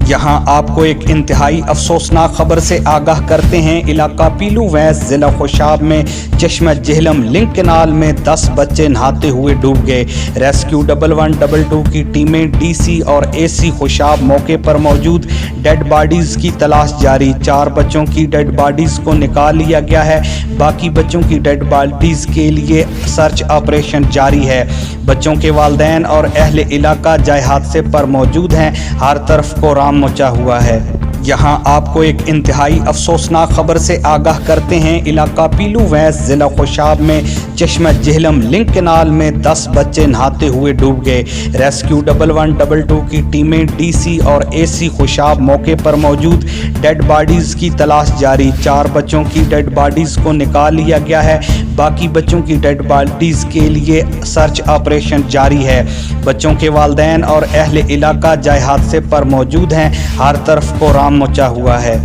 یہاں آپ کو ایک انتہائی افسوسناک خبر سے آگاہ کرتے ہیں۔ علاقہ پیلو ویس ضلع خوشاب میں چشمہ جہلم لنک کینال میں 10 بچے نہاتے ہوئے ڈوب گئے۔ ریسکیو 1112 کی ٹیمیں ڈی سی اور اے سی خوشاب موقع پر موجود ڈیڈ باڈیز کی تلاش جاری۔ 4 بچوں کی ڈیڈ باڈیز کو نکال لیا گیا ہے، باقی بچوں کی ڈیڈ باڈیز کے لیے سرچ آپریشن جاری ہے۔ بچوں کے والدین اور اہل علاقہ جائے حادثے پر موجود ہیں، ہر طرف کوہرام مچا ہوا ہے۔ یہاں آپ کو ایک انتہائی افسوسناک خبر سے آگاہ کرتے ہیں۔ علاقہ پیلو ویس ضلع خوشاب میں چشمہ جہلم لنک کینال میں 10 بچے نہاتے ہوئے ڈوب گئے۔ ریسکیو 1112 کی ٹیمیں ڈی سی اور اے سی خوشاب موقع پر موجود ڈیڈ باڈیز کی تلاش جاری۔ 4 بچوں کی ڈیڈ باڈیز کو نکال لیا گیا ہے، باقی بچوں کی ڈیڈ باڈیز کے لیے سرچ آپریشن جاری ہے۔ بچوں کے والدین اور اہل علاقہ جائے حادثے پر موجود ہیں، ہر طرف کوہرام مچا ہوا ہے۔